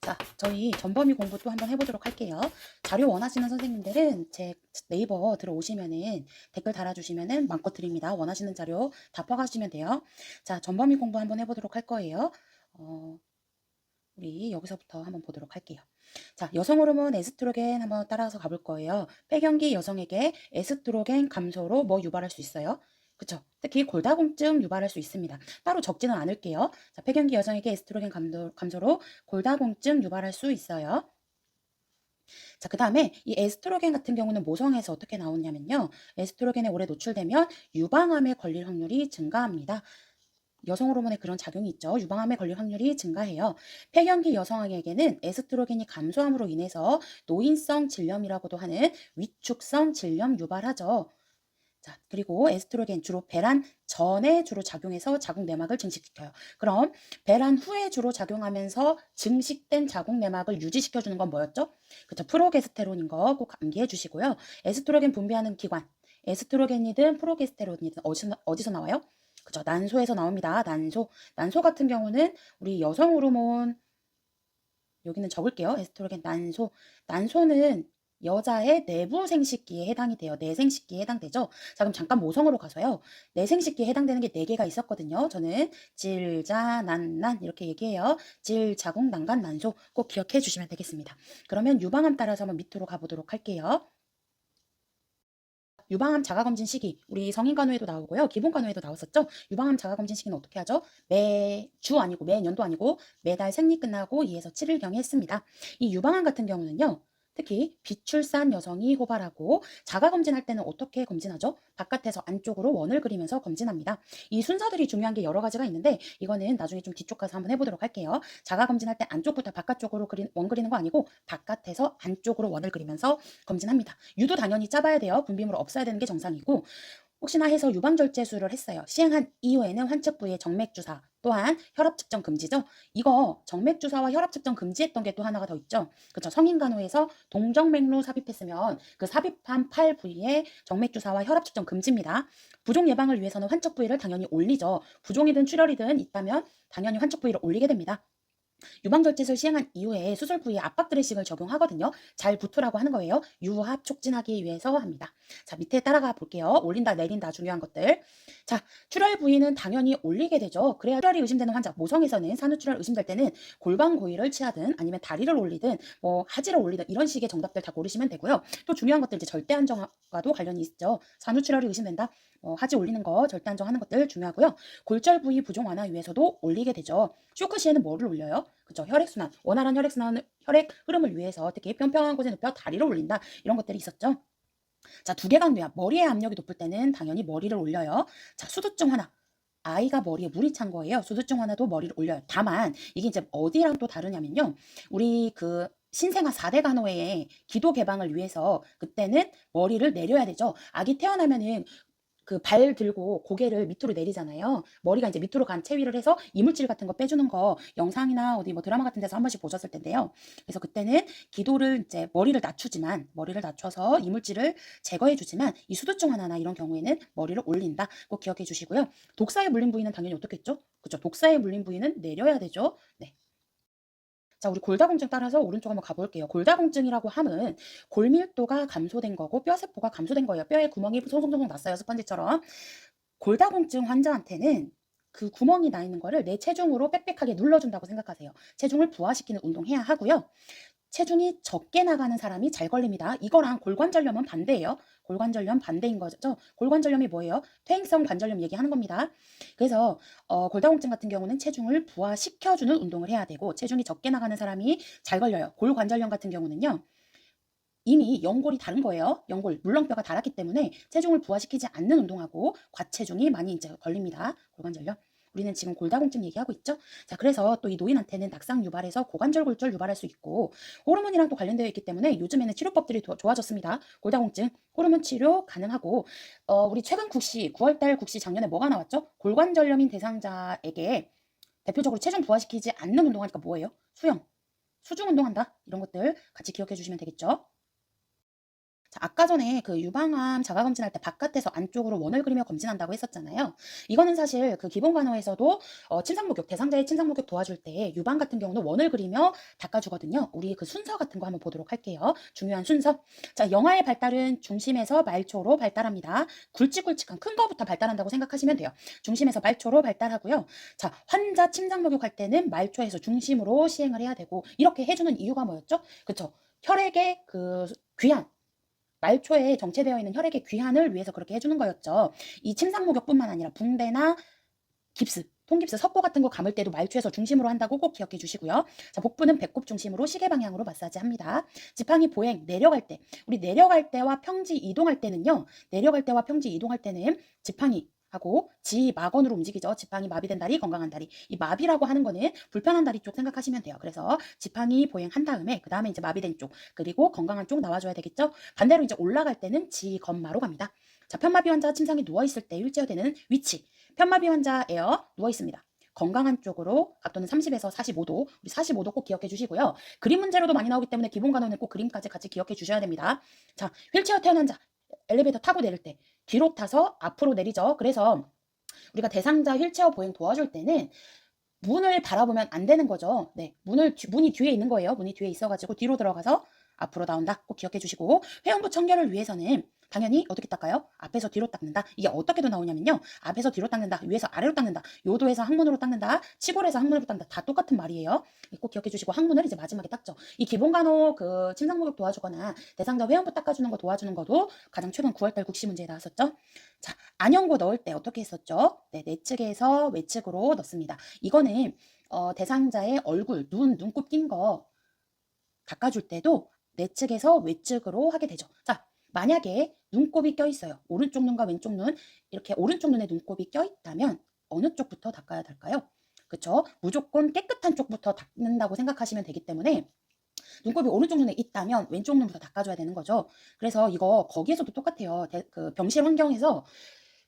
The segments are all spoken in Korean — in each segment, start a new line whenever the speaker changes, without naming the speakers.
자, 저희 전범위 공부 또 한번 해보도록 할게요. 자료 원하시는 선생님들은 제 네이버 들어오시면은 댓글 달아주시면은 마음껏 드립니다. 원하시는 자료 다 퍼가시면 돼요. 자, 전범위 공부 한번 해보도록 할 거예요. 우리 여기서부터 한번 보도록 할게요. 자, 여성 호르몬 에스트로겐 한번 따라서 가볼 거예요. 폐경기 여성에게 에스트로겐 감소로 뭐 유발할 수 있어요? 그쵸? 특히 골다공증 유발할 수 있습니다. 따로 적지는 않을게요. 자, 폐경기 여성에게 에스트로겐 감소로 골다공증 유발할 수 있어요. 자, 그 다음에 이 에스트로겐 같은 경우는 모성에서 어떻게 나오냐면요. 에스트로겐에 오래 노출되면 유방암에 걸릴 확률이 증가합니다. 여성 호르몬에 그런 작용이 있죠. 유방암에 걸릴 확률이 증가해요. 폐경기 여성에게는 에스트로겐이 감소함으로 인해서 노인성 질염이라고도 하는 위축성 질염 유발하죠. 자, 그리고 에스트로겐 주로 배란 전에 주로 작용해서 자궁 내막을 증식시켜요. 그럼 배란 후에 주로 작용하면서 증식된 자궁 내막을 유지시켜주는 건 뭐였죠? 그쵸, 프로게스테론인 거 꼭 암기해 주시고요. 에스트로겐 분비하는 기관, 에스트로겐이든 프로게스테론이든 어디서 나와요? 그죠, 난소에서 나옵니다. 난소 같은 경우는 우리 여성 호르몬, 여기는 적을게요. 에스트로겐 난소는 여자의 내부 생식기에 해당이 돼요. 내생식기에 해당되죠. 자, 그럼 잠깐 모성으로 가서요. 내생식기에 해당되는 게 4개가 있었거든요. 저는 질, 자, 난 이렇게 얘기해요. 질, 자궁, 난간, 난소 꼭 기억해 주시면 되겠습니다. 그러면 유방암 따라서 한번 밑으로 가보도록 할게요. 유방암 자가검진 시기, 우리 성인간호에도 나오고요. 기본간호에도 나왔었죠. 유방암 자가검진 시기는 어떻게 하죠? 매주 아니고 매년도 아니고 매달 생리 끝나고 2에서 7일경에 했습니다. 이 유방암 같은 경우는요. 특히 비출산 여성이 호발하고 자가검진할 때는 어떻게 검진하죠? 바깥에서 안쪽으로 원을 그리면서 검진합니다. 이 순서들이 중요한 게 여러 가지가 있는데 이거는 나중에 좀 뒤쪽 가서 한번 해보도록 할게요. 자가검진할 때 안쪽부터 바깥쪽으로 원 그리는 거 아니고 바깥에서 안쪽으로 원을 그리면서 검진합니다. 유도 당연히 짜봐야 돼요. 분비물을 없애야 되는 게 정상이고 혹시나 해서 유방절제술을 했어요. 시행한 이후에는 환측 부위의 정맥주사 또한 혈압 측정 금지죠. 이거 정맥주사와 혈압 측정 금지했던 게 또 하나가 더 있죠. 그렇죠. 성인간호에서 동정맥루 삽입했으면 그 삽입한 팔 부위에 정맥주사와 혈압 측정 금지입니다. 부종 예방을 위해서는 환측 부위를 당연히 올리죠. 부종이든 출혈이든 있다면 당연히 환측 부위를 올리게 됩니다. 유방절제술 시행한 이후에 수술 부위에 압박 드레싱을 적용하거든요. 잘 붙으라고 하는 거예요. 유합 촉진하기 위해서 합니다. 자, 밑에 따라가 볼게요. 올린다, 내린다 중요한 것들. 자, 출혈 부위는 당연히 올리게 되죠. 그래야 출혈이 의심되는 환자, 모성에서는 산후출혈 의심될 때는 골반 고위를 취하든 아니면 다리를 올리든 뭐 하지를 올리든 이런 식의 정답들 다 고르시면 되고요. 또 중요한 것들 이제 절대 안정과도 관련이 있죠. 산후출혈이 의심된다. 하지 올리는 거, 절대 안정하는 것들 중요하고요. 골절 부위 부종 완화 위해서도 올리게 되죠. 쇼크 시에는 뭐를 올려요? 그죠? 혈액순환, 원활한 혈액순환, 혈액 흐름을 위해서 특히 평평한 곳에 눕혀 다리를 올린다. 이런 것들이 있었죠. 자, 두개강 뇌압, 머리의 압력이 높을 때는 당연히 머리를 올려요. 자, 수두증 환아. 아이가 머리에 물이 찬 거예요. 수두증 환아도 머리를 올려요. 다만 이게 이제 어디랑 또 다르냐면요. 우리 그 신생아 4대 간호의 기도 개방을 위해서 그때는 머리를 내려야 되죠. 아기 태어나면은 그 발 들고 고개를 밑으로 내리잖아요. 머리가 이제 밑으로 간 체위를 해서 이물질 같은 거 빼주는 거 영상이나 어디 뭐 드라마 같은 데서 한 번씩 보셨을 텐데요. 그래서 그때는 기도를 이제 머리를 낮춰서 이물질을 제거해 주지만 이 수두증 환아나 이런 경우에는 머리를 올린다. 꼭 기억해 주시고요. 독사에 물린 부위는 당연히 어떻겠죠? 그죠? 독사에 물린 부위는 내려야 되죠. 네. 자, 우리 골다공증 따라서 오른쪽 한번 가볼게요. 골다공증이라고 함은 골밀도가 감소된 거고 뼈세포가 감소된 거예요. 뼈에 구멍이 송송송송 났어요. 스펀지처럼. 골다공증 환자한테는 그 구멍이 나 있는 거를 내 체중으로 빽빽하게 눌러준다고 생각하세요. 체중을 부하시키는 운동해야 하고요. 체중이 적게 나가는 사람이 잘 걸립니다. 이거랑 골관절염은 반대예요. 골관절염 반대인 거죠. 골관절염이 뭐예요? 퇴행성 관절염 얘기하는 겁니다. 그래서 골다공증 같은 경우는 체중을 부하시켜주는 운동을 해야 되고 체중이 적게 나가는 사람이 잘 걸려요. 골관절염 같은 경우는요. 이미 연골이 다른 거예요. 연골, 물렁뼈가 닳았기 때문에 체중을 부하시키지 않는 운동하고 과체중이 많이 이제 걸립니다. 골관절염. 우리는 지금 골다공증 얘기하고 있죠? 자, 그래서 또 이 노인한테는 낙상 유발해서 고관절 골절 유발할 수 있고 호르몬이랑 또 관련되어 있기 때문에 요즘에는 치료법들이 좋아졌습니다. 골다공증 호르몬 치료 가능하고 우리 최근 국시 9월달 국시 작년에 뭐가 나왔죠? 골관절염인 대상자에게 대표적으로 체중 부하시키지 않는 운동하니까 뭐예요? 수영, 수중 운동한다. 이런 것들 같이 기억해 주시면 되겠죠? 자, 아까 전에 그 유방암 자가검진할 때 바깥에서 안쪽으로 원을 그리며 검진한다고 했었잖아요. 이거는 사실 그 기본간호에서도 침상목욕, 대상자의 침상목욕 도와줄 때 유방 같은 경우는 원을 그리며 닦아주거든요. 우리 그 순서 같은 거 한번 보도록 할게요. 중요한 순서. 자, 영아의 발달은 중심에서 말초로 발달합니다. 굵직굵직한 큰 거부터 발달한다고 생각하시면 돼요. 중심에서 말초로 발달하고요. 자, 환자 침상목욕할 때는 말초에서 중심으로 시행을 해야 되고 이렇게 해주는 이유가 뭐였죠? 그쵸? 혈액의 그 귀환, 말초에 정체되어 있는 혈액의 귀환을 위해서 그렇게 해주는 거였죠. 이 침상 목욕뿐만 아니라 붕대나 깁스, 통깁스, 석고 같은 거 감을 때도 말초에서 중심으로 한다고 꼭 기억해 주시고요. 자, 복부는 배꼽 중심으로 시계 방향으로 마사지합니다. 지팡이 보행, 내려갈 때, 우리 내려갈 때와 평지 이동할 때는요. 내려갈 때와 평지 이동할 때는 지팡이 하고 지마건으로 움직이죠. 지팡이 마비된 다리, 건강한 다리. 이 마비라고 하는 거는 불편한 다리 쪽 생각하시면 돼요. 그래서 지팡이 보행한 다음에 그 다음에 이제 마비된 쪽 그리고 건강한 쪽 나와줘야 되겠죠. 반대로 이제 올라갈 때는 지건마로 갑니다. 자, 편마비 환자 침상에 누워 있을 때 휠체어되는 위치. 편마비 환자예요. 누워 있습니다. 건강한 쪽으로 각도는 30에서 45도. 우리 45도 꼭 기억해 주시고요. 그림 문제로도 많이 나오기 때문에 기본 간호는 꼭 그림까지 같이 기억해 주셔야 됩니다. 자, 휠체어 태어난 자 엘리베이터 타고 내릴 때 뒤로 타서 앞으로 내리죠. 그래서 우리가 대상자 휠체어 보행 도와줄 때는 문을 바라보면 안 되는 거죠. 네, 문이 뒤에 있는 거예요. 문이 뒤에 있어가지고 뒤로 들어가서 앞으로 나온다. 꼭 기억해 주시고 회원부 청결을 위해서는 당연히 어떻게 닦아요? 앞에서 뒤로 닦는다. 이게 어떻게도 나오냐면요. 앞에서 뒤로 닦는다. 위에서 아래로 닦는다. 요도에서 항문으로 닦는다. 치골에서 항문으로 닦는다. 다 똑같은 말이에요. 꼭 기억해 주시고 항문을 이제 마지막에 닦죠. 이 기본간호 그 침상 목욕 도와주거나 대상자 회원부 닦아주는 거 도와주는 것도 가장 최근 9월달 국시 문제에 나왔었죠. 자, 안연고 넣을 때 어떻게 했었죠? 네, 내측에서 외측으로 넣습니다. 이거는 대상자의 얼굴, 눈곱 낀 거 닦아줄 때도 내측에서 외측으로 하게 되죠. 자, 만약에 눈곱이 껴 있어요. 오른쪽 눈과 왼쪽 눈, 이렇게 오른쪽 눈에 눈곱이 껴 있다면 어느 쪽부터 닦아야 될까요? 그쵸? 무조건 깨끗한 쪽부터 닦는다고 생각하시면 되기 때문에 눈곱이 오른쪽 눈에 있다면 왼쪽 눈부터 닦아줘야 되는 거죠. 그래서 이거 거기에서도 똑같아요. 그 병실 환경에서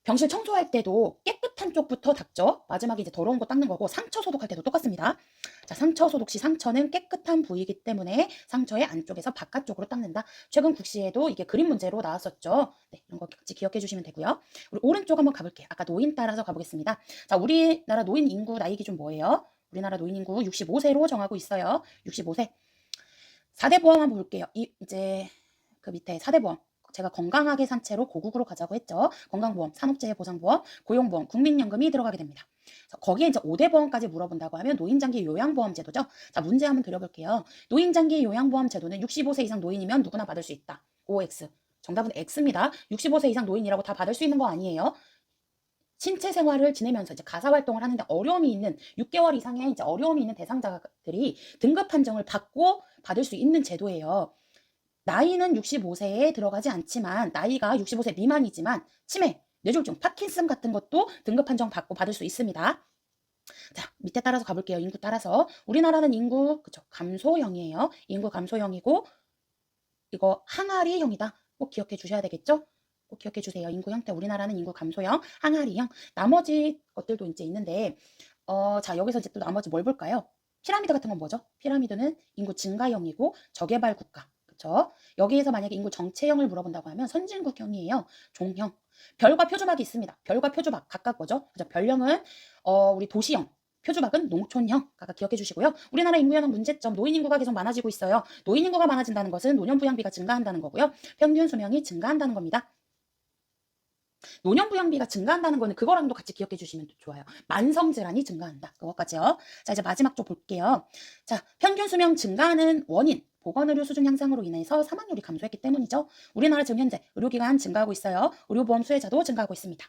병실 청소할 때도 깨끗한 쪽부터 닦죠. 마지막에 이제 더러운 거 닦는 거고 상처 소독할 때도 똑같습니다. 자, 상처 소독 시 상처는 깨끗한 부위이기 때문에 상처의 안쪽에서 바깥쪽으로 닦는다. 최근 국시에도 이게 그림 문제로 나왔었죠. 네, 이런 거 같이 기억해 주시면 되고요. 우리 오른쪽 한번 가볼게요. 아까 노인 따라서 가보겠습니다. 자, 우리나라 노인 인구 나이 기준 뭐예요? 우리나라 노인 인구 65세로 정하고 있어요. 65세. 4대 보험 한번 볼게요. 이제 그 밑에 4대 보험. 제가 건강하게 산 채로 고국으로 가자고 했죠. 건강보험, 산업재해보장보험, 고용보험, 국민연금이 들어가게 됩니다. 거기에 이제 5대 보험까지 물어본다고 하면 노인장기 요양보험 제도죠. 자, 문제 한번 드려볼게요. 노인장기 요양보험 제도는 65세 이상 노인이면 누구나 받을 수 있다. OX. 정답은 X입니다. 65세 이상 노인이라고 다 받을 수 있는 거 아니에요. 신체 생활을 지내면서 이제 가사 활동을 하는데 어려움이 있는 6개월 이상의 이제 어려움이 있는 대상자들이 등급 판정을 받고 받을 수 있는 제도예요. 나이는 65세에 들어가지 않지만 나이가 65세 미만이지만 치매, 뇌졸중, 파킨슨 같은 것도 등급 판정 받고 받을 수 있습니다. 자, 밑에 따라서 가볼게요. 인구 따라서. 우리나라는 인구 그쵸 감소형이에요. 인구 감소형이고 이거 항아리형이다. 꼭 기억해 주셔야 되겠죠? 꼭 기억해 주세요. 인구 형태 우리나라는 인구 감소형, 항아리형. 나머지 것들도 이제 있는데 자, 여기서 이제 또 나머지 뭘 볼까요? 피라미드 같은 건 뭐죠? 피라미드는 인구 증가형이고 저개발 국가. 그쵸? 여기에서 만약에 인구 정체형을 물어본다고 하면 선진국형이에요. 종형. 별과 표주막이 있습니다. 별과 표주막 각각 뭐죠? 그죠? 별형은 우리 도시형. 표주막은 농촌형. 각각 기억해 주시고요. 우리나라 인구 현황 문제점. 노인 인구가 계속 많아지고 있어요. 노인 인구가 많아진다는 것은 노년 부양비가 증가한다는 거고요. 평균 수명이 증가한다는 겁니다. 노년 부양비가 증가한다는 거는 그거랑도 같이 기억해 주시면 좋아요. 만성 질환이 증가한다. 그것까지요. 자, 이제 마지막 쪽 볼게요. 자, 평균 수명 증가하는 원인. 보건의료 수준 향상으로 인해서 사망률이 감소했기 때문이죠. 우리나라 지금 현재 의료기관 증가하고 있어요. 의료보험 수혜자도 증가하고 있습니다.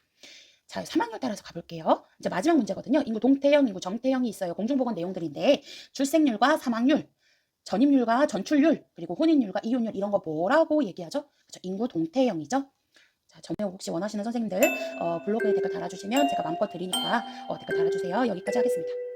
자, 사망률 따라서 가볼게요. 이제 마지막 문제거든요. 인구 동태형, 인구 정태형이 있어요. 공중보건 내용들인데 출생률과 사망률, 전입률과 전출률, 그리고 혼인율과 이혼율 이런 거 뭐라고 얘기하죠? 그렇죠? 인구 동태형이죠. 자, 전매호 혹시 원하시는 선생님들 블로그에 댓글 달아주시면 제가 마음껏 드리니까 댓글 달아주세요. 여기까지 하겠습니다.